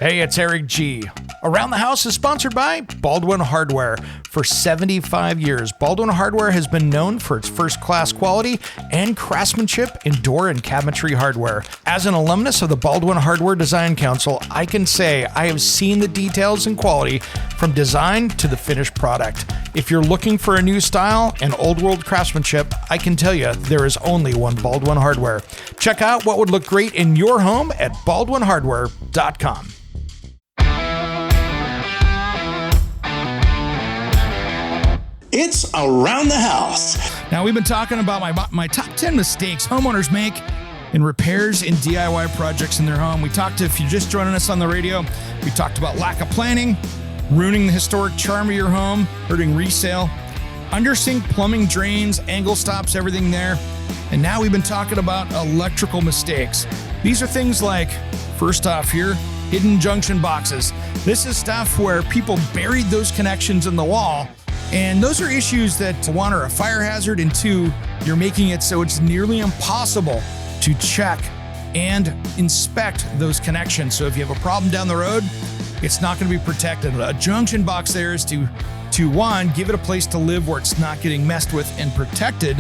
Hey, it's Eric G. Around the House is sponsored by Baldwin Hardware. For 75 years, Baldwin Hardware has been known for its first-class quality and craftsmanship in door and cabinetry hardware. As an alumnus of the Baldwin Hardware Design Council, I can say I have seen the details and quality from design to the finished product. If you're looking for a new style and old-world craftsmanship, I can tell you there is only one Baldwin Hardware. Check out what would look great in your home at baldwinhardware.com. It's Around the House. Now, we've been talking about my top 10 mistakes homeowners make in repairs and DIY projects in their home. We talked to, if you're just joining us on the radio, we talked about lack of planning, ruining the historic charm of your home, hurting resale, undersink plumbing drains, angle stops, everything there. And now we've been talking about electrical mistakes. These are things like, first off here, hidden junction boxes. This is stuff where people buried those connections in the wall. And those are issues that, one, are a fire hazard, and two, you're making it so it's nearly impossible to check and inspect those connections. So if you have a problem down the road, it's not going to be protected. A junction box there is to one, give it a place to live where it's not getting messed with and protected.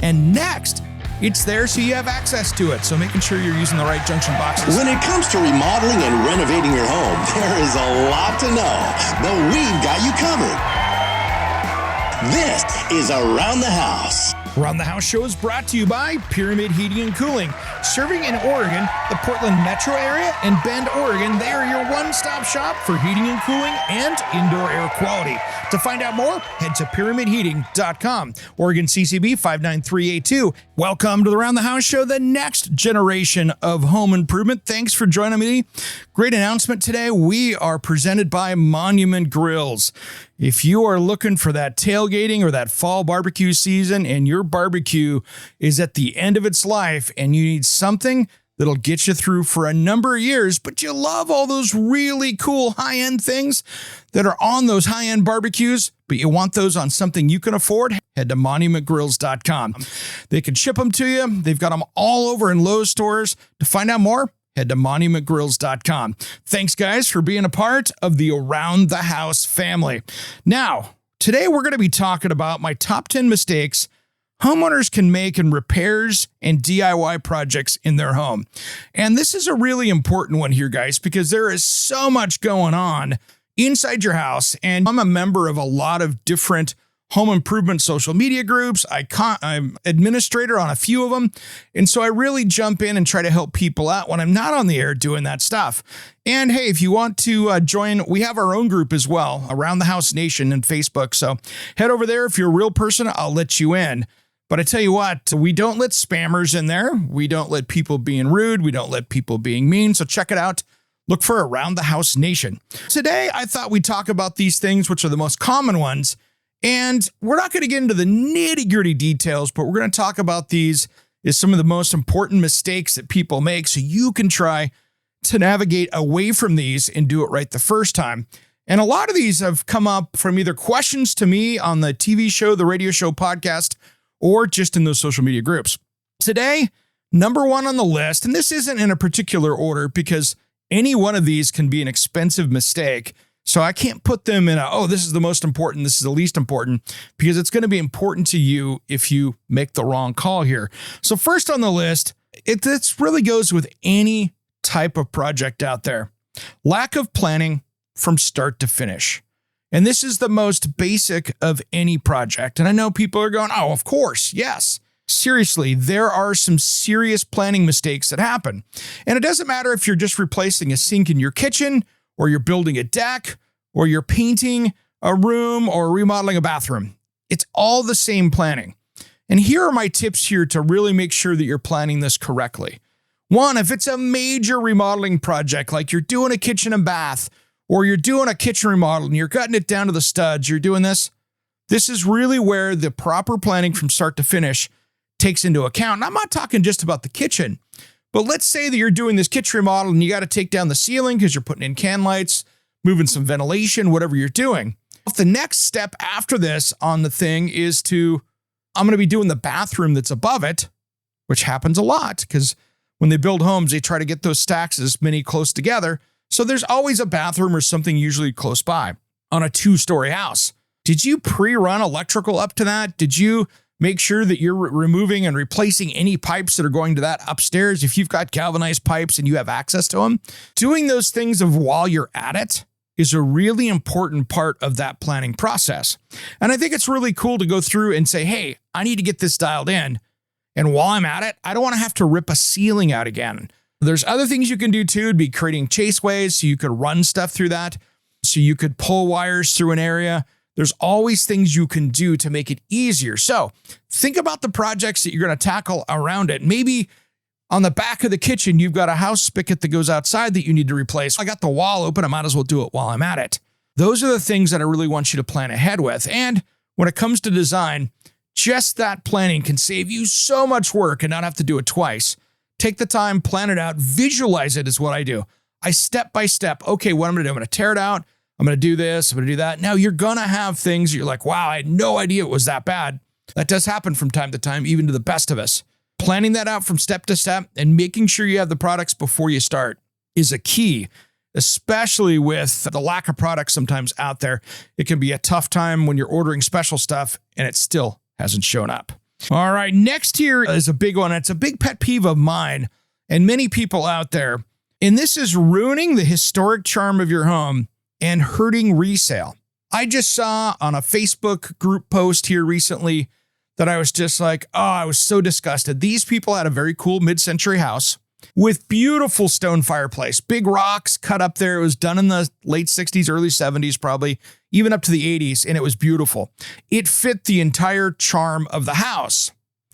And next, it's there so you have access to it. So making sure you're using the right junction boxes. When it comes to remodeling and renovating your home, there is a lot to know, but we've got you covered. This is Around the House. Around the House show is brought to you by Pyramid Heating and Cooling. Serving in Oregon, the Portland metro area, and Bend, Oregon, they are your one-stop shop for heating and cooling and indoor air quality. To find out more, head to pyramidheating.com. Oregon CCB 59382. Welcome to the Around the House show, the next generation of home improvement. Thanks for joining me. Great announcement today. We are presented by Monument Grills. If you are looking for that tailgating or that fall barbecue season and your barbecue is at the end of its life and you need something that'll get you through for a number of years, but you love all those really cool high-end things that are on those high-end barbecues, but you want those on something you can afford, head to monumentgrills.com. They can ship them to you. They've got them all over in Lowe's stores. To find out more, head to monumentgrills.com. Thanks, guys, for being a part of the Around the House family. Now, today we're going to be talking about my top 10 mistakes homeowners can make in repairs and DIY projects in their home. And this is a really important one here, guys, because there is so much going on inside your house. And I'm a member of a lot of different home improvement social media groups. I'm administrator on a few of them. And so I really jump in and try to help people out when I'm not on the air doing that stuff. And hey, if you want to join, we have our own group as well, Around the House Nation and Facebook. So head over there. If you're a real person, I'll let you in. But I tell you what, we don't let spammers in there. We don't let people being rude. We don't let people being mean. So check it out. Look for Around the House Nation. Today, I thought we'd talk about these things, which are the most common ones. And we're not going to get into the nitty-gritty details, but we're going to talk about these as some of the most important mistakes that people make so you can try to navigate away from these and do it right the first time. And a lot of these have come up from either questions to me on the TV show, the radio show, podcast, or just in those social media groups. Today, number one on the list, and this isn't in a particular order because any one of these can be an expensive mistake. So I can't put them in this is the most important, this is the least important, because it's going to be important to you if you make the wrong call here. So first on the list, it really goes with any type of project out there. Lack of planning from start to finish. And this is the most basic of any project. And I know people are going, oh, of course, yes. Seriously, there are some serious planning mistakes that happen. And it doesn't matter if you're just replacing a sink in your kitchen, or you're building a deck, or you're painting a room, or remodeling a bathroom. It's all the same planning. And here are my tips here to really make sure that you're planning this correctly. One, if it's a major remodeling project, like you're doing a kitchen and bath, or you're doing a kitchen remodel and you're cutting it down to the studs, you're doing this is really where the proper planning from start to finish takes into account. And I'm not talking just about the kitchen, but let's say that you're doing this kitchen remodel and you got to take down the ceiling because you're putting in can lights, moving some ventilation, whatever you're doing. If the next step after this on the thing is I'm going to be doing the bathroom that's above it, which happens a lot because when they build homes, they try to get those stacks as many close together. So there's always a bathroom or something usually close by on a 2-story house. Did you pre-run electrical up to that? Did you make sure that you're removing and replacing any pipes that are going to that upstairs if you've got galvanized pipes and you have access to them? Doing those things while you're at it is a really important part of that planning process. And I think it's really cool to go through and say, hey, I need to get this dialed in. And while I'm at it, I don't want to have to rip a ceiling out again. There's other things you can do too. It'd be creating chaseways so you could run stuff through that. So you could pull wires through an area. There's always things you can do to make it easier. So think about the projects that you're going to tackle around it. Maybe on the back of the kitchen, you've got a house spigot that goes outside that you need to replace. I got the wall open. I might as well do it while I'm at it. Those are the things that I really want you to plan ahead with. And when it comes to design, just that planning can save you so much work and not have to do it twice. Take the time, plan it out, visualize it is what I do. I step by step. Okay, what I'm going to do, I'm going to tear it out. I'm going to do this. I'm going to do that. Now you're going to have things you're like, wow, I had no idea it was that bad. That does happen from time to time, even to the best of us. Planning that out from step to step and making sure you have the products before you start is a key, especially with the lack of products sometimes out there. It can be a tough time when you're ordering special stuff and it still hasn't shown up. All right, next here is a big one. It's a big pet peeve of mine and many people out there. And this is ruining the historic charm of your home and hurting resale. I just saw on a Facebook group post here recently that I was just like, oh, I was so disgusted. These people had a very cool mid-century house with beautiful stone fireplace, big rocks cut up there. It was done in the late 60s, early 70s, probably even up to the 80s. And it was beautiful. It fit the entire charm of the house.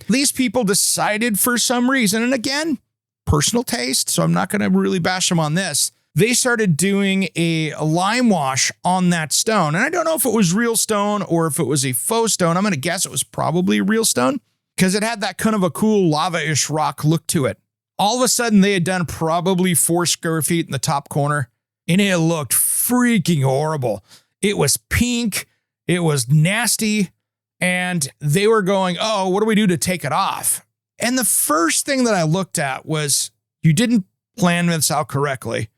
These people decided for some reason, and again, personal taste, so I'm not going to really bash them on this. They started doing a lime wash on that stone. And I don't know if it was real stone or if it was a faux stone. I'm going to guess it was probably real stone because it had that kind of a cool lava-ish rock look to it. All of a sudden, they had done probably 4 square feet in the top corner, and it looked freaking horrible. It was pink. It was nasty. And they were going, oh, what do we do to take it off? And the first thing that I looked at was you didn't plan this out correctly.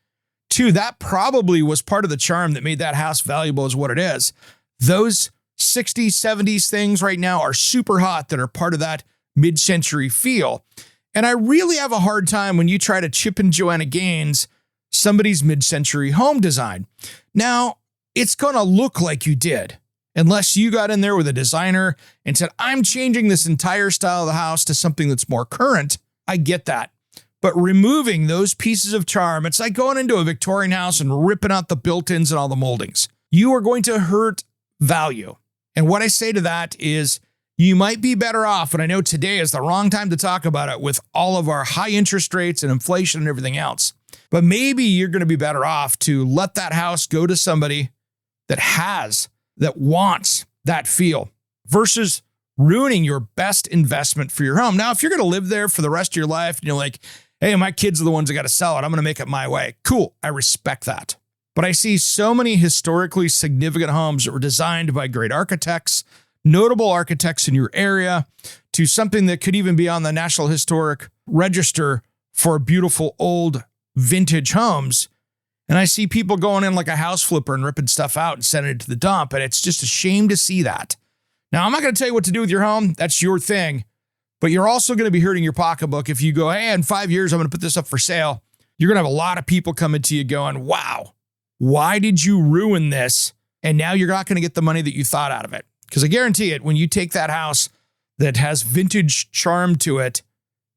2, that probably was part of the charm that made that house valuable is what it is. Those 60s, 70s things right now are super hot that are part of that mid-century feel. And I really have a hard time when you try to Chip and Joanna Gaines somebody's mid-century home design. Now, it's going to look like you did, unless you got in there with a designer and said, I'm changing this entire style of the house to something that's more current. I get that. But removing those pieces of charm, it's like going into a Victorian house and ripping out the built-ins and all the moldings. You are going to hurt value. And what I say to that is you might be better off, and I know today is the wrong time to talk about it with all of our high interest rates and inflation and everything else. But maybe you're going to be better off to let that house go to somebody that wants that feel versus ruining your best investment for your home. Now, if you're going to live there for the rest of your life, and you're like, hey, my kids are the ones that got to sell it. I'm going to make it my way. Cool. I respect that. But I see so many historically significant homes that were designed by great architects, notable architects in your area, to something that could even be on the National Historic Register for beautiful old vintage homes. And I see people going in like a house flipper and ripping stuff out and sending it to the dump. And it's just a shame to see that. Now, I'm not going to tell you what to do with your home. That's your thing. But you're also going to be hurting your pocketbook if you go, hey, in 5 years, I'm going to put this up for sale. You're going to have a lot of people coming to you going, wow, why did you ruin this? And now you're not going to get the money that you thought out of it. Because I guarantee it, when you take that house that has vintage charm to it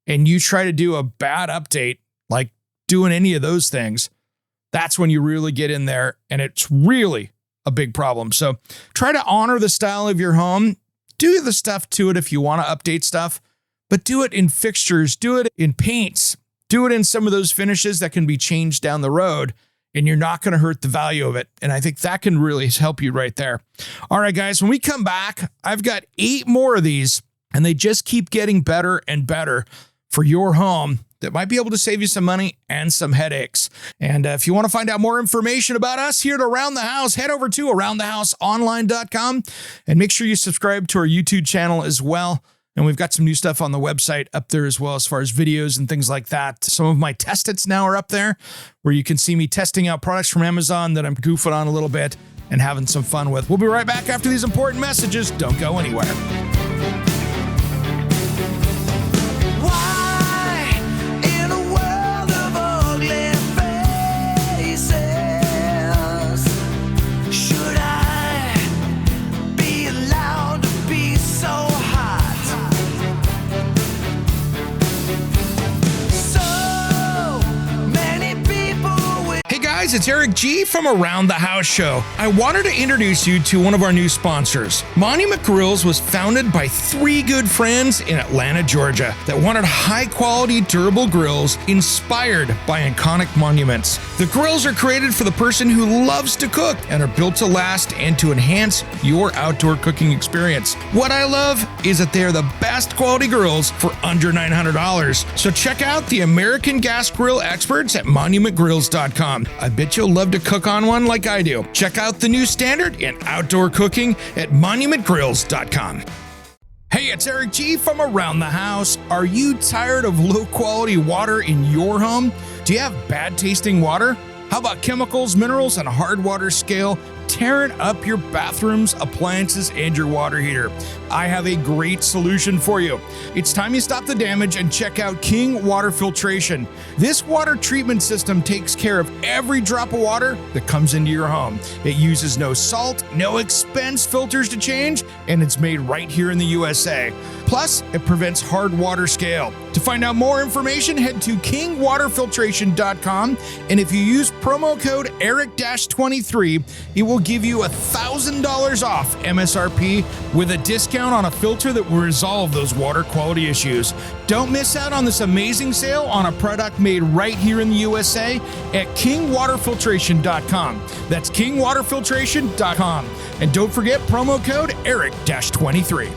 and you try to do a bad update, like doing any of those things, that's when you really get in there and it's really a big problem. So try to honor the style of your home. Do the stuff to it if you want to update stuff, but do it in fixtures, do it in paints, do it in some of those finishes that can be changed down the road, and you're not going to hurt the value of it. And I think that can really help you right there. All right, guys, when we come back, I've got 8 more of these, and they just keep getting better and better for your home that might be able to save you some money and some headaches. And if you want to find out more information about us here at Around the House, head over to aroundthehouseonline.com and make sure you subscribe to our YouTube channel as well. And we've got some new stuff on the website up there as well, as far as videos and things like that. Some of my test-its now are up there where you can see me testing out products from Amazon that I'm goofing on a little bit and having some fun with. We'll be right back after these important messages. Don't go anywhere. It's Eric G. from Around the House Show. I wanted to introduce you to one of our new sponsors. Monument Grills was founded by three good friends in Atlanta, Georgia that wanted high-quality, durable grills inspired by iconic monuments. The grills are created for the person who loves to cook and are built to last and to enhance your outdoor cooking experience. What I love is that they are the best quality grills for under $900. So check out the American Gas Grill experts at monumentgrills.com. I bet you'll love to cook on one like I do. Check out the new standard in outdoor cooking at monumentgrills.com. Hey, it's Eric G. from Around the House. Are you tired of low-quality water in your home? Do you have bad-tasting water? How about chemicals, minerals, and hard water scale tearing up your bathrooms, appliances, and your water heater? I have a great solution for you. It's time you stop the damage and check out King Water Filtration. This water treatment system takes care of every drop of water that comes into your home. It uses no salt, no expense filters to change, and it's made right here in the USA. Plus, it prevents hard water scale. To find out more information, head to kingwaterfiltration.com, and if you use promo code ERIC-23, it will give you $1,000 off MSRP with a discount on a filter that will resolve those water quality issues. Don't miss out on this amazing sale on a product made right here in the USA at kingwaterfiltration.com. That's kingwaterfiltration.com. And don't forget promo code ERIC-23.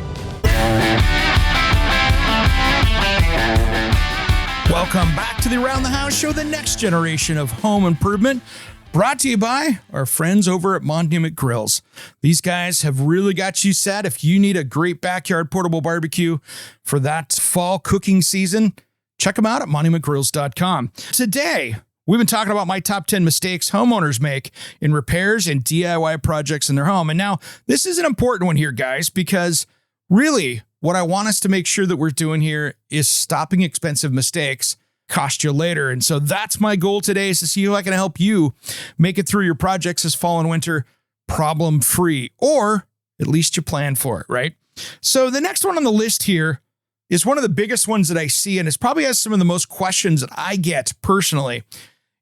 Welcome back to the Around the House Show, the next generation of home improvement, brought to you by our friends over at Monument Grills. These guys have really got you set. If you need a great backyard portable barbecue for that fall cooking season, check them out at monumentgrills.com. Today, we've been talking about my top 10 mistakes homeowners make in repairs and DIY projects in their home. And now, this is an important one here, guys, because really, what I want us to make sure that we're doing here is stopping expensive mistakes cost you later. And so that's my goal today, is to see how I can help you make it through your projects this fall and winter problem-free, or at least you plan for it, right? So the next one on the list here is one of the biggest ones that I see, and it probably has some of the most questions that I get personally.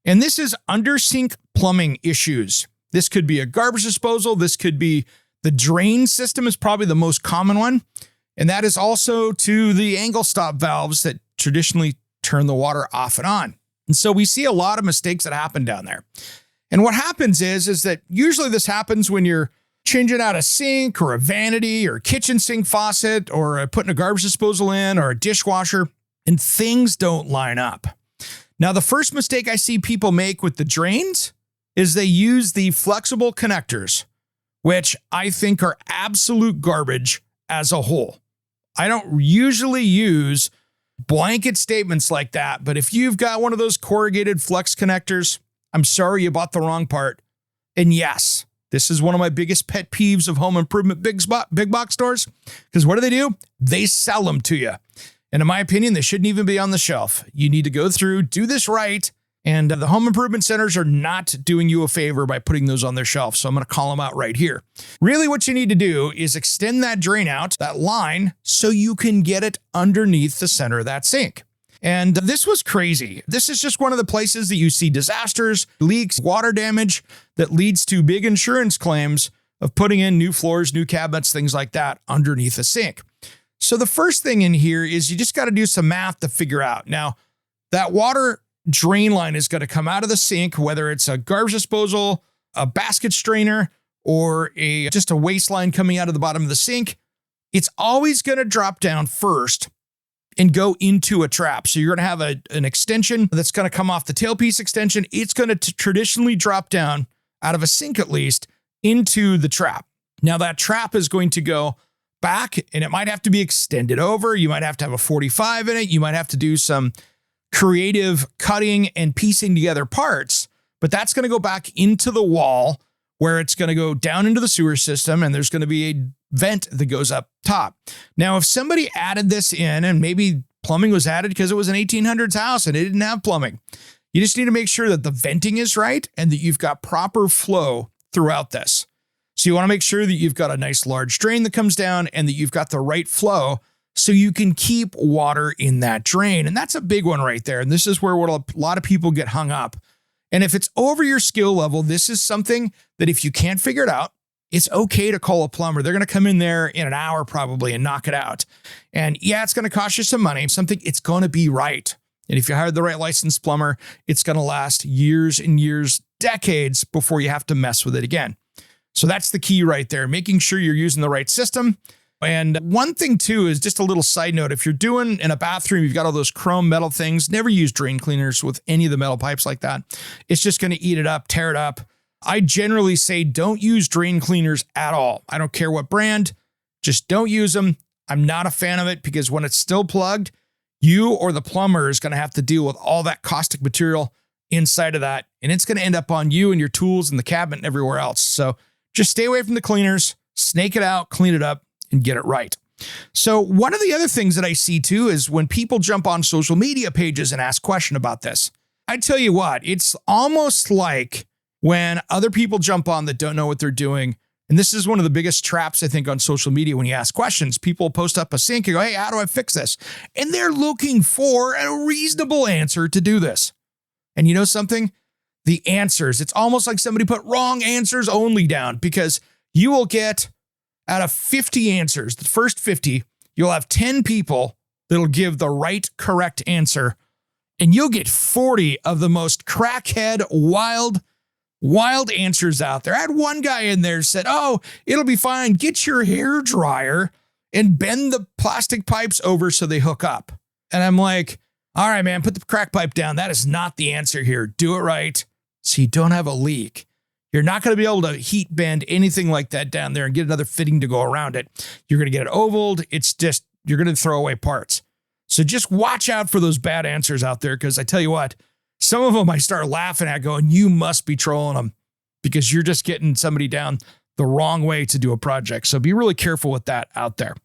And this is under-sink plumbing issues. This could be a garbage disposal. This could be the drain system is probably the most common one. And that is also to the angle stop valves that traditionally turn the water off and on. And so we see a lot of mistakes that happen down there. And what happens is that usually this happens when you're changing out a sink or a vanity or a kitchen sink faucet or putting a garbage disposal in or a dishwasher, and things don't line up. Now, the first mistake I see people make with the drains is they use the flexible connectors, which I think are absolute garbage as a whole. I don't usually use blanket statements like that, but if you've got one of those corrugated flex connectors, I'm sorry you bought the wrong part. And yes, this is one of my biggest pet peeves of home improvement big box stores, because what do? They sell them to you. And in my opinion, they shouldn't even be on the shelf. You need to go through, do this right. And the home improvement centers are not doing you a favor by putting those on their shelf. So I'm going to call them out right here. Really, what you need to do is extend that drain out, that line, so you can get it underneath the center of that sink. And this was crazy. This is just one of the places that you see disasters, leaks, water damage that leads to big insurance claims of putting in new floors, new cabinets, things like that underneath a sink. So the first thing in here is you just got to do some math to figure out. Now, that water drain line is going to come out of the sink, whether it's a garbage disposal, a basket strainer, or just a waste line coming out of the bottom of the sink. It's always going to drop down first and go into a trap. So you're going to have an extension that's going to come off the tailpiece extension. It's going to traditionally drop down out of a sink, at least, into the trap. Now that trap is going to go back and it might have to be extended over. You might have to have a 45 in it. You might have to do some creative cutting and piecing together parts, but that's going to go back into the wall where it's going to go down into the sewer system, and there's going to be a vent that goes up top. Now, if somebody added this in, and maybe plumbing was added because it was an 1800s house and it didn't have plumbing, you just need to make sure that the venting is right and that you've got proper flow throughout this. So you want to make sure that you've got a nice large drain that comes down and that you've got the right flow so you can keep water in that drain. And that's a big one right there. And this is where a lot of people get hung up. And if it's over your skill level, this is something that if you can't figure it out, it's okay to call a plumber. They're going to come in there in an hour probably and knock it out. And yeah, it's going to cost you some money. It's going to be right. And if you hired the right licensed plumber, it's going to last years and years, decades before you have to mess with it again. So that's the key right there, making sure you're using the right system. And one thing too is just a little side note. If you're doing in a bathroom, you've got all those chrome metal things, never use drain cleaners with any of the metal pipes like that. It's just going to eat it up, tear it up. I generally say don't use drain cleaners at all. I don't care what brand, just don't use them. I'm not a fan of it because when it's still plugged, you or the plumber is going to have to deal with all that caustic material inside of that. And it's going to end up on you and your tools and the cabinet and everywhere else. So just stay away from the cleaners, snake it out, clean it up, and get it right. So one of the other things that I see too is when people jump on social media pages and ask questions about this. I tell you what, it's almost like when other people jump on that don't know what they're doing. And this is one of the biggest traps, I think, on social media when you ask questions. People post up a sink and go, hey, how do I fix this? And they're looking for a reasonable answer to do this. And you know something? The answers, it's almost like somebody put wrong answers only down, because you will get out of 50 answers, the first 50, you'll have 10 people that'll give the right, correct answer. And you'll get 40 of the most crackhead, wild answers out there. I had one guy in there said, oh, it'll be fine. Get your hair dryer and bend the plastic pipes over so they hook up. And I'm like, all right, man, put the crack pipe down. That is not the answer here. Do it right so you don't have a leak. You're not going to be able to heat bend anything like that down there and get another fitting to go around it. You're going to get it ovaled. It's just, you're going to throw away parts. So just watch out for those bad answers out there, because I tell you what, some of them I start laughing at going, you must be trolling them because you're just getting somebody down the wrong way to do a project. So be really careful with that out there.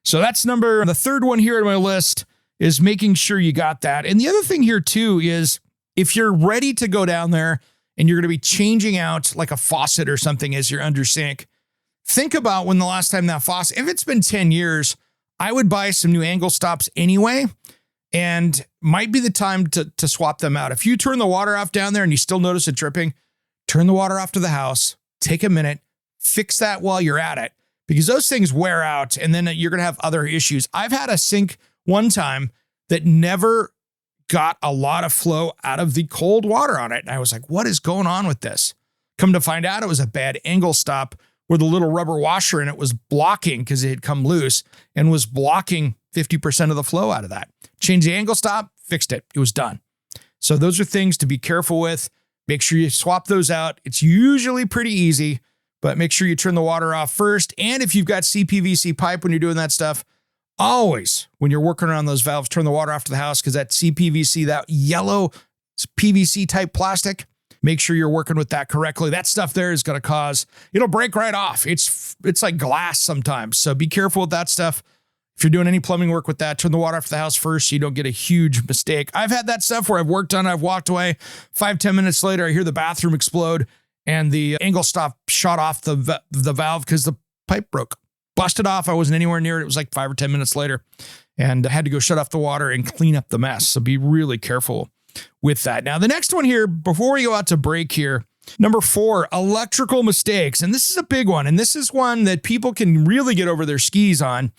So that's the third one here on my list is making sure you got that. And the other thing here too is if you're ready to go down there and you're going to be changing out like a faucet or something as your under sink, think about when the last time that faucet, if it's been 10 years, I would buy some new angle stops anyway, and might be the time to swap them out. If you turn the water off down there and you still notice it dripping, turn the water off to the house, take a minute, fix that while you're at it, because those things wear out and then you're going to have other issues. I've had a sink one time that never got a lot of flow out of the cold water on it. And I was like, what is going on with this? Come to find out, it was a bad angle stop where the little rubber washer in it was blocking because it had come loose and was blocking 50% of the flow out of that. Changed the angle stop, fixed it. It was done. So those are things to be careful with. Make sure you swap those out. It's usually pretty easy, but make sure you turn the water off first. And if you've got CPVC pipe when you're doing that stuff, always, when you're working around those valves, turn the water off to the house, because that CPVC, that yellow PVC type plastic, make sure you're working with that correctly. That stuff there is going to cause, it'll break right off. It's like glass sometimes. So be careful with that stuff. If you're doing any plumbing work with that, turn the water off to the house first so you don't get a huge mistake. I've had that stuff where I've worked on it, I've walked away, 5-10 minutes later, I hear the bathroom explode and the angle stop shot off the valve because the pipe broke. Busted off. I wasn't anywhere near it. It was like 5 or 10 minutes later, and I had to go shut off the water and clean up the mess. So be really careful with that. Now, the next one here, before we go out to break here, number 4, electrical mistakes. And this is a big one. And this is one that people can really get over their skis on.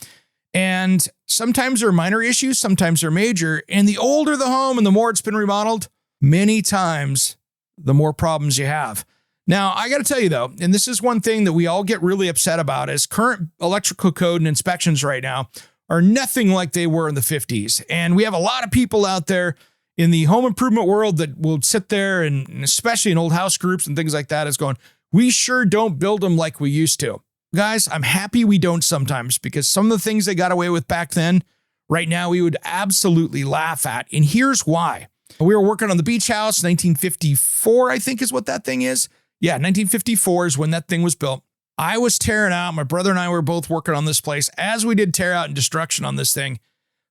And sometimes they're minor issues, sometimes they're major. And the older the home and the more it's been remodeled, many times the more problems you have. Now, I got to tell you, though, and this is one thing that we all get really upset about, is current electrical code and inspections right now are nothing like they were in the 50s. And we have a lot of people out there in the home improvement world that will sit there, and especially in old house groups and things like that, is going, we sure don't build them like we used to. Guys, I'm happy we don't sometimes, because some of the things they got away with back then, right now we would absolutely laugh at. And here's why. We were working on the beach house, 1954, I think is what that thing is. Yeah, 1954 is when that thing was built. I was tearing out. My brother and I were both working on this place as we did tear out and destruction on this thing.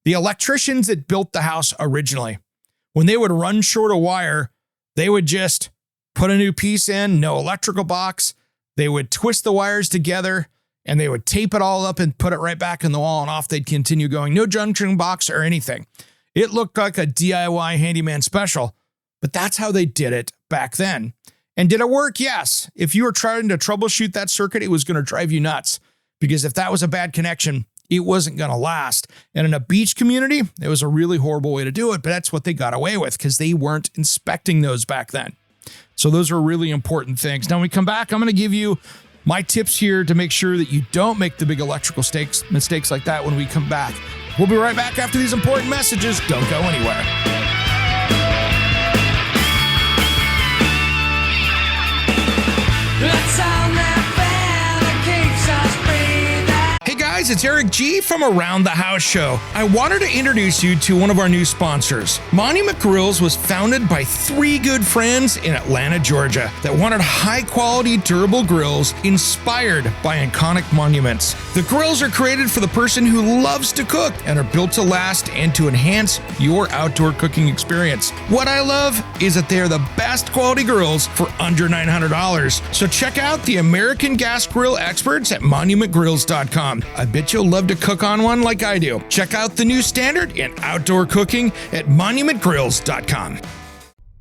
The electricians that built the house originally, when they would run short of wire, they would just put a new piece in, no electrical box. They would twist the wires together and they would tape it all up and put it right back in the wall, and off they'd continue going. No junction box or anything. It looked like a DIY handyman special, but that's how they did it back then. And did it work? Yes. If you were trying to troubleshoot that circuit, it was going to drive you nuts, because if that was a bad connection, it wasn't going to last. And in a beach community, it was a really horrible way to do it, but that's what they got away with because they weren't inspecting those back then. So those are really important things. Now, when we come back, I'm going to give you my tips here to make sure that you don't make the big electrical mistakes like that when we come back. We'll be right back after these important messages. Don't go anywhere. Let's sound that bell that keeps us breathing. Hey guys, it's Eric G from Around the House Show. I wanted to introduce you to one of our new sponsors. Monument Grills was founded by three good friends in Atlanta, Georgia, that wanted high-quality, durable grills inspired by iconic monuments. The grills are created for the person who loves to cook and are built to last and to enhance your outdoor cooking experience. What I love is that they are the best quality grills for under $900. So check out the American Gas Grill experts at monumentgrills.com. I bet you'll love to cook on one like I do. Check out the new standard in outdoor cooking at monumentgrills.com.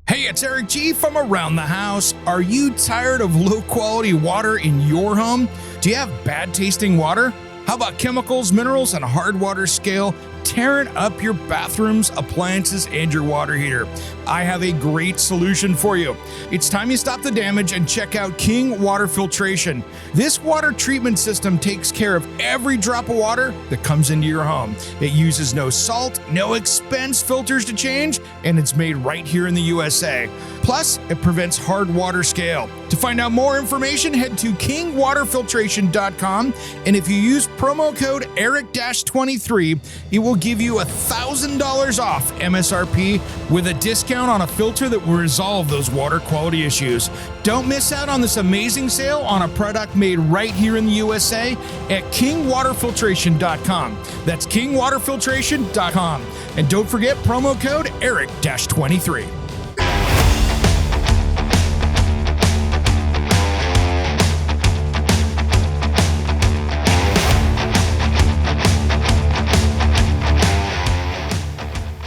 Hey, it's Eric G from Around the House. Are you tired of low quality water in your home? Do you have bad tasting water? How about chemicals, minerals, and hard water scale tearing up your bathrooms, appliances, and your water heater? I have a great solution for you. It's time you stop the damage and check out King Water Filtration. This water treatment system takes care of every drop of water that comes into your home. It uses no salt, no expense filters to change, and it's made right here in the USA. Plus, it prevents hard water scale. To find out more information, head to kingwaterfiltration.com, and if you use promo code ERIC-23, it will give you $1,000 off MSRP with a discount on a filter that will resolve those water quality issues. Don't miss out on this amazing sale on a product made right here in the USA at kingwaterfiltration.com. That's kingwaterfiltration.com. And don't forget promo code ERIC-23.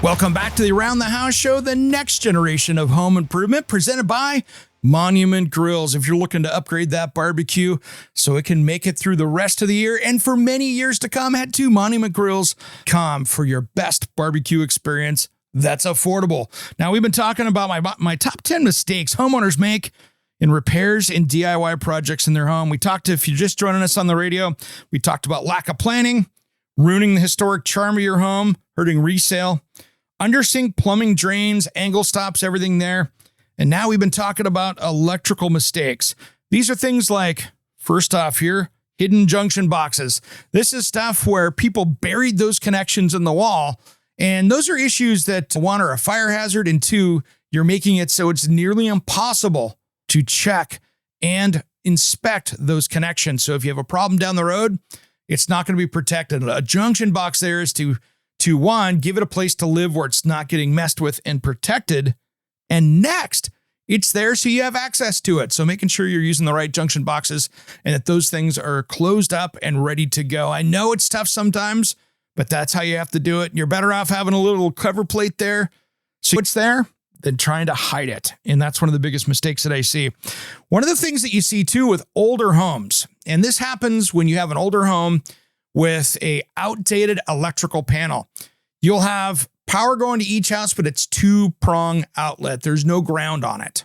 Welcome back to the Around the House Show, the next generation of home improvement, presented by Monument Grills. If you're looking to upgrade that barbecue so it can make it through the rest of the year and for many years to come, head to monumentgrills.com for your best barbecue experience that's affordable. Now, we've been talking about my top 10 mistakes homeowners make in repairs and DIY projects in their home. We talked, if you're just joining us on the radio, we talked about lack of planning, ruining the historic charm of your home, hurting resale, undersink plumbing, drains, angle stops, everything there. And now we've been talking about electrical mistakes. These are things like, first off here, hidden junction boxes. This is stuff where people buried those connections in the wall. And those are issues that, one, are a fire hazard, and two, you're making it so it's nearly impossible to check and inspect those connections. So if you have a problem down the road, it's not going to be protected. A junction box there is to one, give it a place to live where it's not getting messed with and protected. And next, it's there so you have access to it. So making sure you're using the right junction boxes and that those things are closed up and ready to go. I know it's tough sometimes, but that's how you have to do it. You're better off having a little cover plate there so it's there than trying to hide it. And that's one of the biggest mistakes that I see. One of the things that you see too with older homes, and this happens when you have an older home with a outdated electrical panel. You'll have power going to each house, but it's two-prong outlet. There's no ground on it.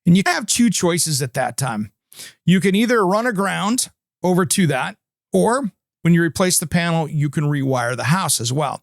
And you have two choices at that time. You can either run a ground over to that, or when you replace the panel, you can rewire the house as well.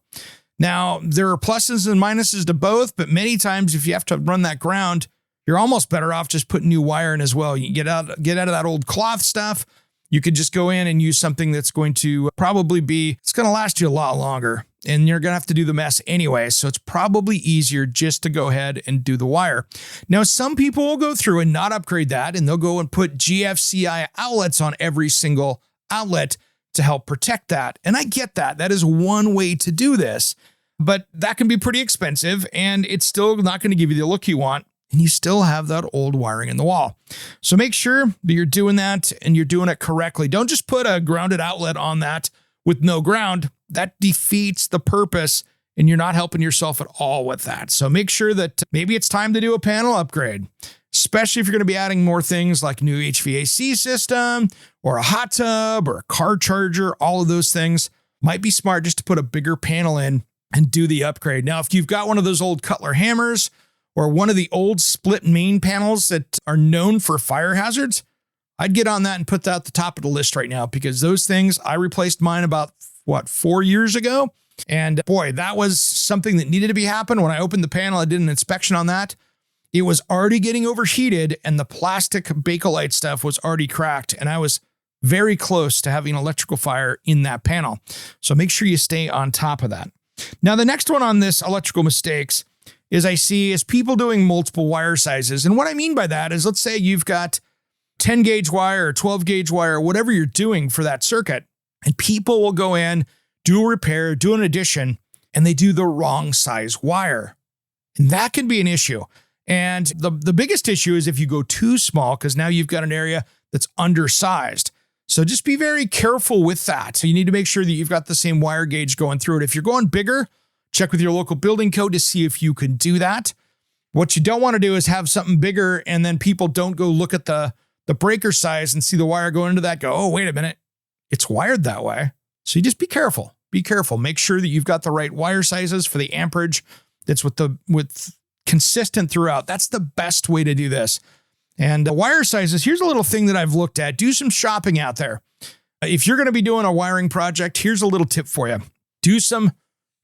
Now, there are pluses and minuses to both, but many times if you have to run that ground, you're almost better off just putting new wire in as well. You can get out of that old cloth stuff You could just go in and use something that's going to it's going to last you a lot longer, and you're going to have to do the mess anyway. So it's probably easier just to go ahead and do the wire. Now, some people will go through and not upgrade that, and they'll go and put GFCI outlets on every single outlet to help protect that. And I get that. That is one way to do this, but that can be pretty expensive, and it's still not going to give you the look you want. And you still have that old wiring in the wall. So make sure that you're doing that and you're doing it correctly. Don't just put a grounded outlet on that with no ground. That defeats the purpose, and you're not helping yourself at all with that. So make sure that maybe it's time to do a panel upgrade, especially if you're going to be adding more things like a new HVAC system or a hot tub or a car charger. All of those things might be smart just to put a bigger panel in and do the upgrade. Now, if you've got one of those old Cutler hammers, or one of the old split main panels that are known for fire hazards, I'd get on that and put that at the top of the list right now, because those things, I replaced mine about, 4 years ago. And boy, that was something that needed to be happen. When I opened the panel, I did an inspection on that. It was already getting overheated, and the plastic Bakelite stuff was already cracked. And I was very close to having an electrical fire in that panel. So make sure you stay on top of that. Now, the next one on this electrical mistakes is people doing multiple wire sizes. And what I mean by that is, let's say you've got 10 gauge wire or 12 gauge wire, whatever you're doing for that circuit, and people will go in, do a repair, do an addition, and they do the wrong size wire. And that can be an issue. And the biggest issue is if you go too small, because now you've got an area that's undersized. So just be very careful with that. So you need to make sure that you've got the same wire gauge going through it. If you're going bigger, check with your local building code to see if you can do that. What you don't want to do is have something bigger and then people don't go look at the breaker size and see the wire going into that, go, oh, wait a minute, it's wired that way. So you just be careful. Be careful. Make sure that you've got the right wire sizes for the amperage that's with consistent throughout. That's the best way to do this. And the wire sizes, here's a little thing that I've looked at. Do some shopping out there. If you're going to be doing a wiring project, here's a little tip for you. Do some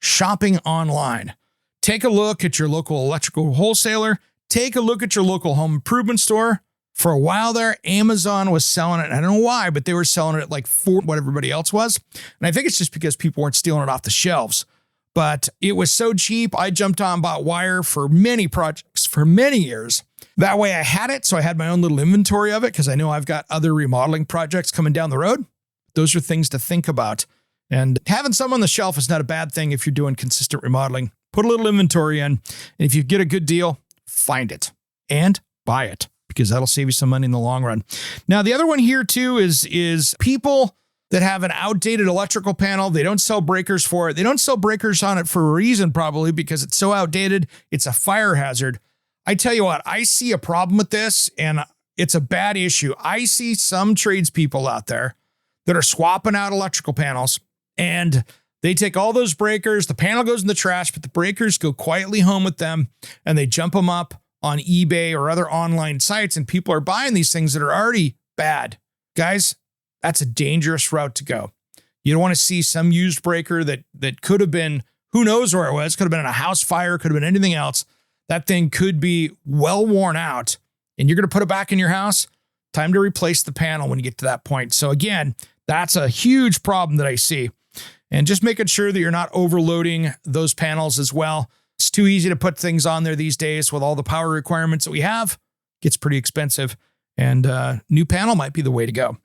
shopping online. Take a look at your local electrical wholesaler. Take a look at your local home improvement store. For a while there, Amazon was selling it. I don't know why, but they were selling it at like what everybody else was. And I think it's just because people weren't stealing it off the shelves. But it was so cheap, I jumped on and bought wire for many projects for many years. That way I had it, so I had my own little inventory of it, because I know I've got other remodeling projects coming down the road. Those are things to think about. And having some on the shelf is not a bad thing if you're doing consistent remodeling. Put a little inventory in, and if you get a good deal, find it and buy it, because that'll save you some money in the long run. Now, the other one here too is people that have an outdated electrical panel. They don't sell breakers for it. They don't sell breakers on it for a reason, probably because it's so outdated. It's a fire hazard. I tell you what, I see a problem with this, and it's a bad issue. I see some tradespeople out there that are swapping out electrical panels, and they take all those breakers, the panel goes in the trash, but the breakers go quietly home with them, and they jump them up on eBay or other online sites, and people are buying these things that are already bad. Guys, that's a dangerous route to go. You don't want to see some used breaker that could have been, who knows where it was, could have been in a house fire, could have been anything else. That thing could be well worn out, and you're going to put it back in your house. Time to replace the panel when you get to that point. So again, that's a huge problem that I see. And just making sure that you're not overloading those panels as well. It's too easy to put things on there these days with all the power requirements that we have. It gets pretty expensive, and new panel might be the way to go.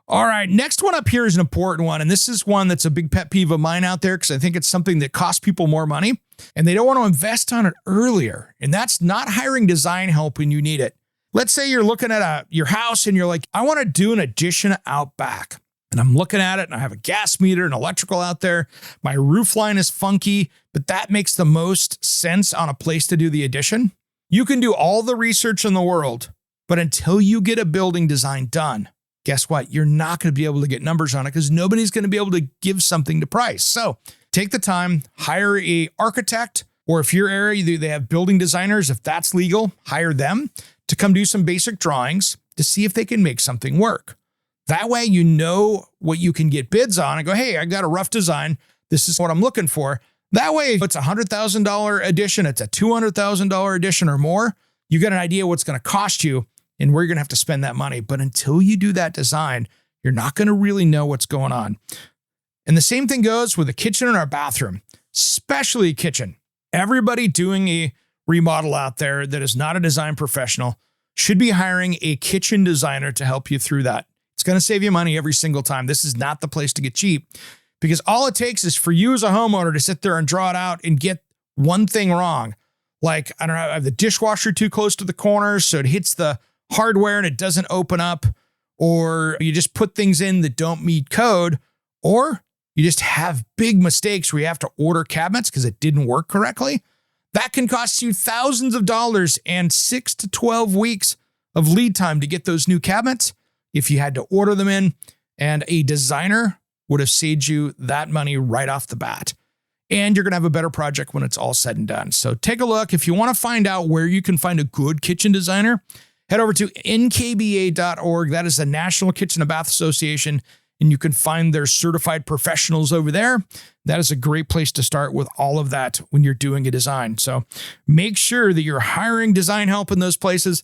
All right, next one up here is an important one, and this is one that's a big pet peeve of mine out there, because I think it's something that costs people more money, and they don't want to invest on it earlier, and that's not hiring design help when you need it. Let's say you're looking at your house, and you're like, I want to do an addition out back. And I'm looking at it, and I have a gas meter and electrical out there. My roof line is funky, but that makes the most sense on a place to do the addition. You can do all the research in the world, but until you get a building design done, guess what? You're not going to be able to get numbers on it, because nobody's going to be able to give something to price. So take the time, hire an architect, or if your area, they have building designers, if that's legal, hire them to come do some basic drawings to see if they can make something work. That way, you know what you can get bids on and go, hey, I got a rough design. This is what I'm looking for. That way, if it's a $100,000 addition, it's a $200,000 addition or more, you got an idea what's going to cost you and where you're going to have to spend that money. But until you do that design, you're not going to really know what's going on. And the same thing goes with a kitchen and our bathroom, especially a kitchen. Everybody doing a remodel out there that is not a design professional should be hiring a kitchen designer to help you through that. It's going to save you money every single time. This is not the place to get cheap, because all it takes is for you as a homeowner to sit there and draw it out and get one thing wrong. Like, I don't know, I have the dishwasher too close to the corner, so it hits the hardware and it doesn't open up, or you just put things in that don't meet code, or you just have big mistakes where you have to order cabinets because it didn't work correctly. That can cost you thousands of dollars and 6 to 12 weeks of lead time to get those new cabinets if you had to order them in, and a designer would have saved you that money right off the bat. And you're going to have a better project when it's all said and done. So take a look. If you want to find out where you can find a good kitchen designer, head over to nkba.org. That is the National Kitchen and Bath Association, and you can find their certified professionals over there. That is a great place to start with all of that when you're doing a design. So make sure that you're hiring design help in those places.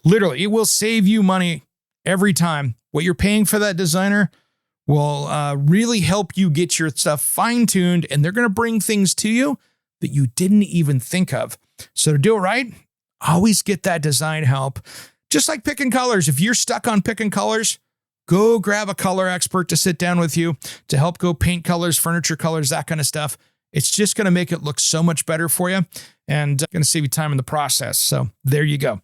Literally, it will save you money every time. What you're paying for that designer will really help you get your stuff fine-tuned, and they're going to bring things to you that you didn't even think of. So to do it right, always get that design help. Just like picking colors. If you're stuck on picking colors, go grab a color expert to sit down with you to help go paint colors, furniture colors, that kind of stuff. It's just going to make it look so much better for you and going to save you time in the process. So there you go.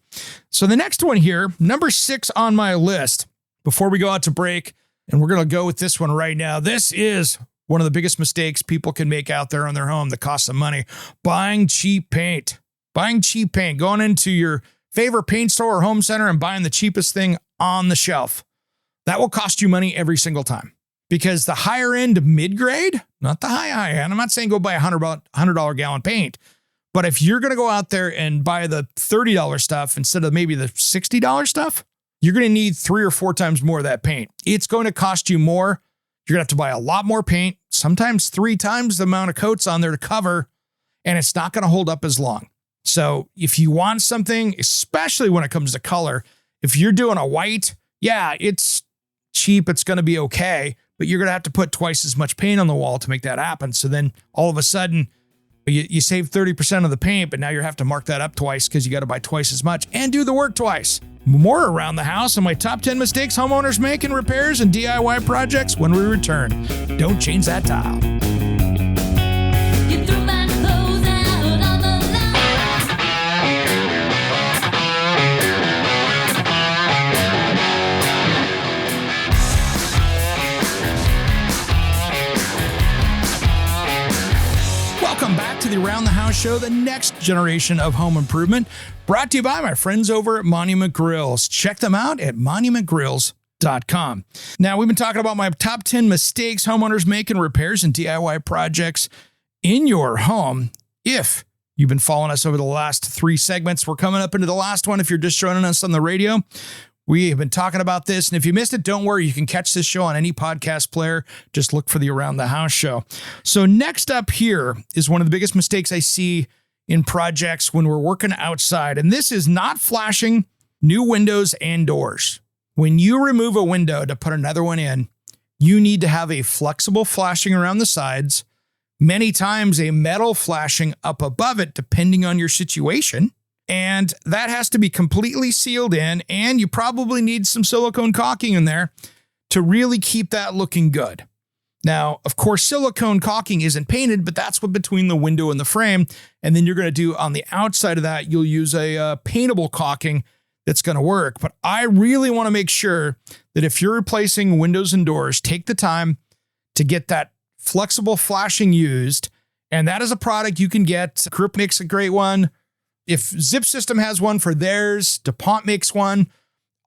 So the next one here, number 6 on my list, before we go out to break, and we're going to go with this one right now. This is one of the biggest mistakes people can make out there on their home that costs them money. Buying cheap paint. Buying cheap paint. Going into your favorite paint store or home center and buying the cheapest thing on the shelf. That will cost you money every single time. Because the higher end mid-grade, not the high end, I'm not saying go buy a $100 gallon paint, but if you're going to go out there and buy the $30 stuff instead of maybe the $60 stuff, you're going to need 3 or 4 times more of that paint. It's going to cost you more. You're going to have to buy a lot more paint, sometimes 3 times the amount of coats on there to cover, and it's not going to hold up as long. So if you want something, especially when it comes to color, if you're doing a white, yeah, it's cheap, it's going to be okay, but you're going to have to put twice as much paint on the wall to make that happen. So then all of a sudden, you save 30% of the paint, but now you have to mark that up twice because you got to buy twice as much and do the work twice. More around the house and my top 10 mistakes homeowners make in repairs and DIY projects when we return. Don't change that dial. You threw my clothes out on the Welcome back to the Around the House Show, the next generation of home improvement, brought to you by my friends over at Monument Grills. Check them out at monumentgrills.com. Now, we've been talking about my top 10 mistakes homeowners make in repairs and DIY projects in your home. If you've been following us over the last 3 segments, we're coming up into the last one. If you're just joining us on the radio, we have been talking about this. And if you missed it, don't worry. You can catch this show on any podcast player. Just look for the Around the House Show. So next up here is one of the biggest mistakes I see in projects when we're working outside. And this is not flashing new windows and doors. When you remove a window to put another one in, you need to have a flexible flashing around the sides, many times a metal flashing up above it, depending on your situation. And that has to be completely sealed in, and you probably need some silicone caulking in there to really keep that looking good. Now, of course, silicone caulking isn't painted, but that's what between the window and the frame. And then you're going to do on the outside of that, you'll use a paintable caulking that's going to work. But I really want to make sure that if you're replacing windows and doors, take the time to get that flexible flashing used. And that is a product you can get. Grip makes a great one. If Zip System has one for theirs, DuPont makes one.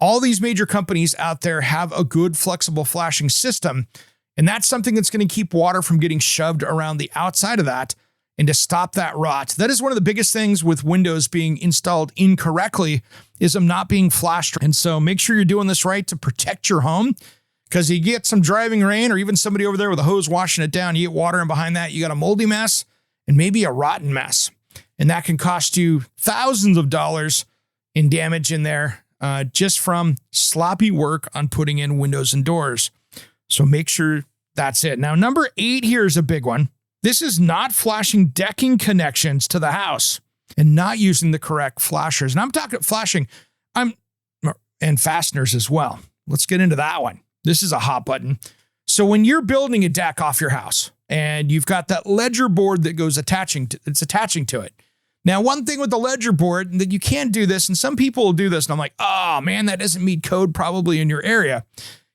All these major companies out there have a good flexible flashing system. And that's something that's going to keep water from getting shoved around the outside of that and to stop that rot. That is one of the biggest things with windows being installed incorrectly is them not being flashed. And so make sure you're doing this right to protect your home, because you get some driving rain or even somebody over there with a hose washing it down, you get water in behind that, you got a moldy mess and maybe a rotten mess. And that can cost you thousands of dollars in damage in there. just from sloppy work on putting in windows and doors. So make sure that's it. Now, number 8 here is a big one. This is not flashing decking connections to the house and not using the correct flashers. And I'm talking flashing, and fasteners as well. Let's get into that one. This is a hot button. So when you're building a deck off your house and you've got that ledger board that goes attaching to it. Now, one thing with the ledger board that you can't do this, and some people will do this, and I'm like, oh man, that doesn't meet code probably in your area.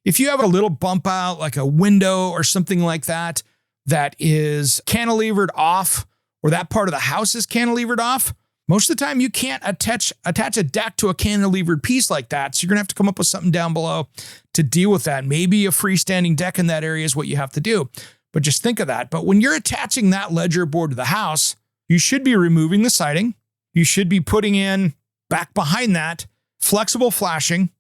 If you have a little bump out, like a window or something like that, that is cantilevered off, or that part of the house is cantilevered off, most of the time you can't attach a deck to a cantilevered piece like that. So you're going to have to come up with something down below to deal with that. Maybe a freestanding deck in that area is what you have to do. But just think of that. But when you're attaching that ledger board to the house, you should be removing the siding. You should be putting in, back behind that, flexible flashing,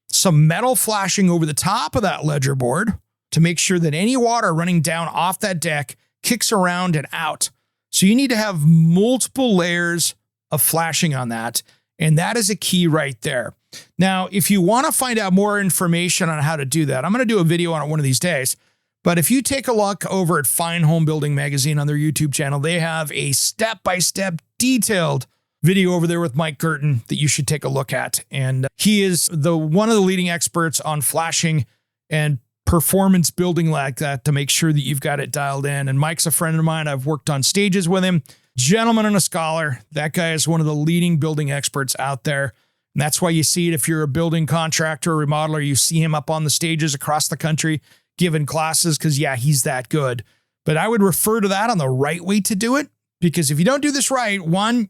some metal flashing over the top of that ledger board to make sure that any water running down off that deck kicks around and out. So you need to have multiple layers of flashing on that. And that is a key right there. Now, if you want to find out more information on how to do that, I'm going to do a video on it one of these days. But if you take a look over at Fine Home Building Magazine on their YouTube channel, they have a step-by-step detailed video over there with Mike Girton that you should take a look at. And he is one of the leading experts on flashing and performance building like that to make sure that you've got it dialed in. And Mike's a friend of mine. I've worked on stages with him. Gentleman and a scholar. That guy is one of the leading building experts out there. And that's why you see it if you're a building contractor or remodeler, you see him up on the stages across the country giving classes because, yeah, he's that good. But I would refer to that on the right way to do it, because if you don't do this right, one,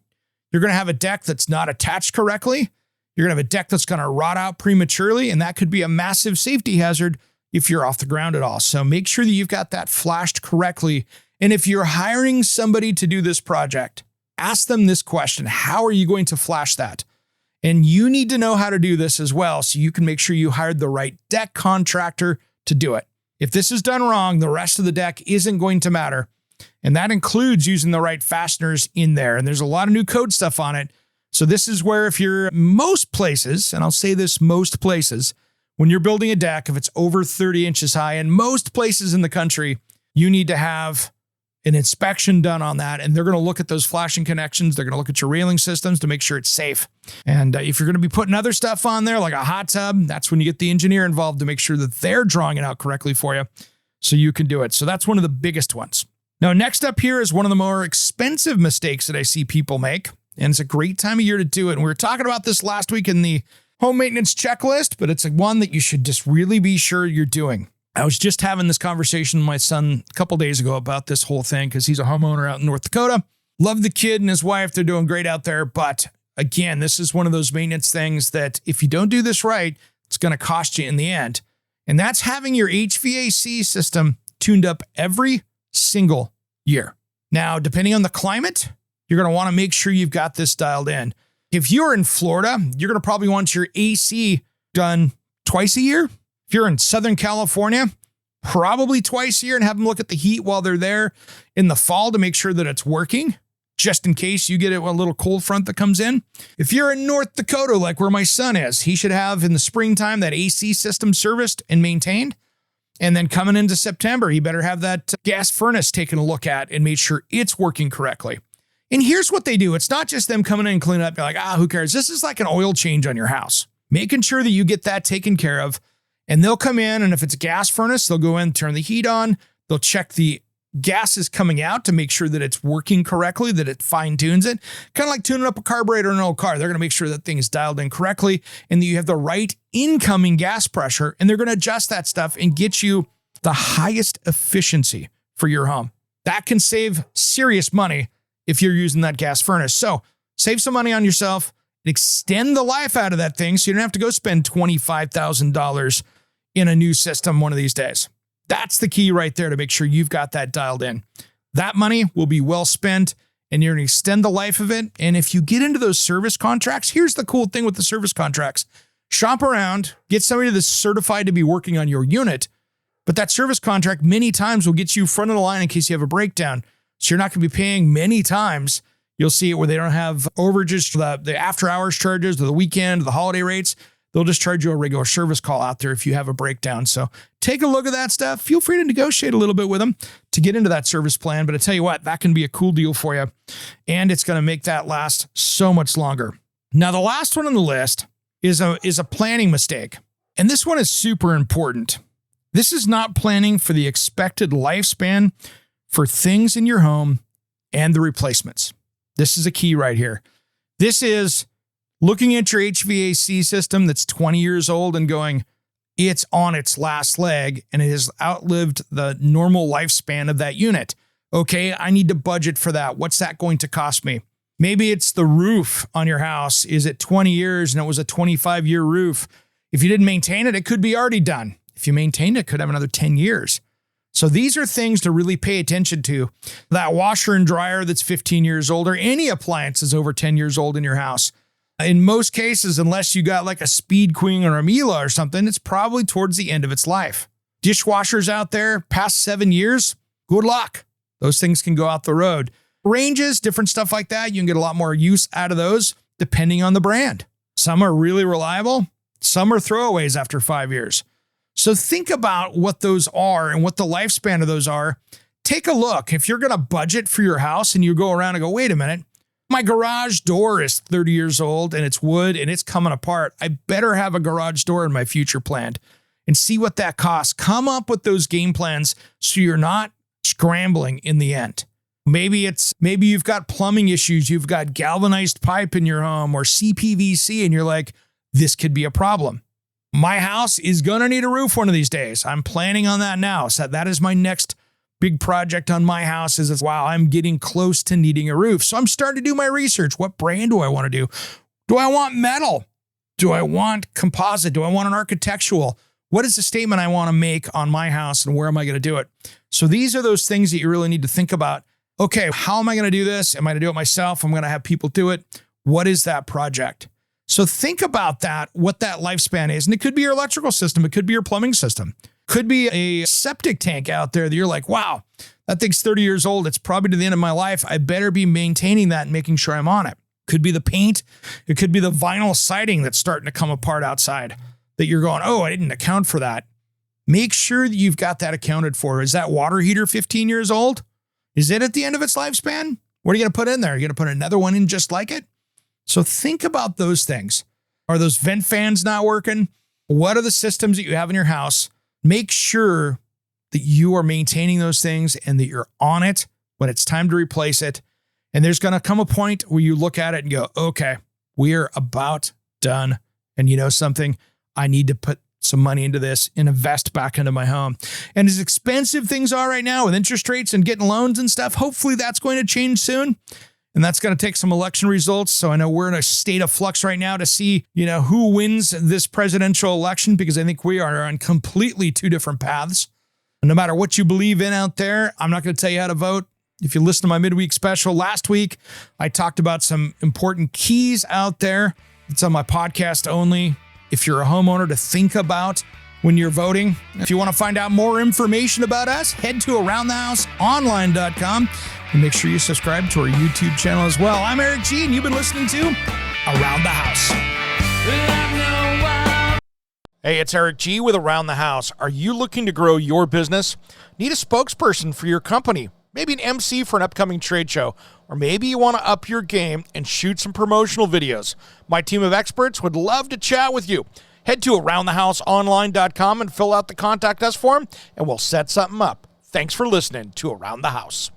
you're going to have a deck that's not attached correctly. You're going to have a deck that's going to rot out prematurely, and that could be a massive safety hazard if you're off the ground at all. So make sure that you've got that flashed correctly. And if you're hiring somebody to do this project, ask them this question: how are you going to flash that? And you need to know how to do this as well, so you can make sure you hired the right deck contractor to do it. If this is done wrong, the rest of the deck isn't going to matter. And that includes using the right fasteners in there. And there's a lot of new code stuff on it. So this is where, if you're most places, and I'll say this, most places, when you're building a deck, if it's over 30 inches high, in most places in the country, you need to have an inspection done on that. And they're going to look at those flashing connections. They're going to look at your railing systems to make sure it's safe. And if you're going to be putting other stuff on there, like a hot tub, that's when you get the engineer involved to make sure that they're drawing it out correctly for you so you can do it. So that's one of the biggest ones. Now, next up here is one of the more expensive mistakes that I see people make. And it's a great time of year to do it. And we were talking about this last week in the home maintenance checklist, but it's one that you should just really be sure you're doing. I was just having this conversation with my son a couple days ago about this whole thing because he's a homeowner out in North Dakota. Love the kid and his wife. They're doing great out there. But again, this is one of those maintenance things that if you don't do this right, it's going to cost you in the end. And that's having your HVAC system tuned up every single year. Now, depending on the climate, you're going to want to make sure you've got this dialed in. If you're in Florida, you're going to probably want your AC done twice a year. If you're in Southern California, probably twice a year, and have them look at the heat while they're there in the fall to make sure that it's working, just in case you get a little cold front that comes in. If you're in North Dakota, like where my son is, he should have in the springtime that AC system serviced and maintained. And then coming into September, he better have that gas furnace taken a look at and made sure it's working correctly. And here's what they do. It's not just them coming in and cleaning up. You're like, who cares? This is like an oil change on your house. Making sure that you get that taken care of. And they'll come in, and if it's a gas furnace, they'll go in, turn the heat on. They'll check the gases coming out to make sure that it's working correctly, that it fine tunes it. Kind of like tuning up a carburetor in an old car. They're going to make sure that thing is dialed in correctly and that you have the right incoming gas pressure. And they're going to adjust that stuff and get you the highest efficiency for your home. That can save serious money if you're using that gas furnace. So save some money on yourself, extend the life out of that thing so you don't have to go spend $25,000 in a new system one of these days. That's the key right there to make sure you've got that dialed in. That money will be well spent and you're going to extend the life of it. And if you get into those service contracts, here's the cool thing with the service contracts. Shop around, get somebody that's certified to be working on your unit. But that service contract many times will get you front of the line in case you have a breakdown. So you're not going to be paying many times. You'll see it where they don't have overages for the after hours charges or the weekend, the holiday rates. They'll just charge you a regular service call out there if you have a breakdown. So take a look at that stuff. Feel free to negotiate a little bit with them to get into that service plan. But I tell you what, that can be a cool deal for you. And it's going to make that last so much longer. Now, the last one on the list is a planning mistake. And this one is super important. This is not planning for the expected lifespan for things in your home and the replacements. This is a key right here. This is looking at your HVAC system that's 20 years old and going, it's on its last leg and it has outlived the normal lifespan of that unit. Okay, I need to budget for that. What's that going to cost me? Maybe it's the roof on your house. Is it 20 years and it was a 25-year roof? If you didn't maintain it, it could be already done. If you maintained it, it could have another 10 years. So these are things to really pay attention to. That washer and dryer that's 15 years old, or any appliance is over 10 years old in your house. In most cases, unless you got like a Speed Queen or a Miele or something, it's probably towards the end of its life. Dishwashers out there past 7 years, good luck. Those things can go out the road. Ranges, different stuff like that. You can get a lot more use out of those depending on the brand. Some are really reliable. Some are throwaways after 5 years. So think about what those are and what the lifespan of those are. Take a look. If you're going to budget for your house and you go around and go, wait a minute, my garage door is 30 years old and it's wood and it's coming apart. I better have a garage door in my future planned and see what that costs. Come up with those game plans so you're not scrambling in the end. Maybe you've got plumbing issues. You've got galvanized pipe in your home or CPVC and you're like, this could be a problem. My house is going to need a roof one of these days. I'm planning on that now. So that is my next big project on my house is, wow, I'm getting close to needing a roof. So I'm starting to do my research. What brand do I want to do? Do I want metal? Do I want composite? Do I want an architectural? What is the statement I want to make on my house and where am I going to do it? So these are those things that you really need to think about. Okay, how am I going to do this? Am I going to do it myself? I'm going to have people do it. What is that project? So think about that, what that lifespan is. And it could be your electrical system. It could be your plumbing system. Could be a septic tank out there that you're like, wow, that thing's 30 years old. It's probably to the end of my life. I better be maintaining that and making sure I'm on it. Could be the paint. It could be the vinyl siding that's starting to come apart outside that you're going, oh, I didn't account for that. Make sure that you've got that accounted for. Is that water heater 15 years old? Is it at the end of its lifespan? What are you going to put in there? Are you going to put another one in just like it? So think about those things. Are those vent fans not working? What are the systems that you have in your house? Make sure that you are maintaining those things and that you're on it when it's time to replace it. And there's going to come a point where you look at it and go, okay, we are about done. And you know something? I need to put some money into this and invest back into my home. And as expensive things are right now with interest rates and getting loans and stuff, hopefully that's going to change soon. And that's going to take some election results. So I know we're in a state of flux right now to see, who wins this presidential election, because I think we are on completely two different paths. And no matter what you believe in out there, I'm not going to tell you how to vote. If you listen to my midweek special last week, I talked about some important keys out there. It's on my podcast only. If you're a homeowner, to think about when you're voting. If you want to find out more information about us, head to aroundthehouseonline.com and make sure you subscribe to our YouTube channel as well. I'm Eric G, and you've been listening to Around the House. Hey, it's Eric G with Around the House. Are you looking to grow your business? Need a spokesperson for your company? Maybe an MC for an upcoming trade show? Or maybe you want to up your game and shoot some promotional videos? My team of experts would love to chat with you. Head to aroundthehouseonline.com and fill out the Contact Us form, and we'll set something up. Thanks for listening to Around the House.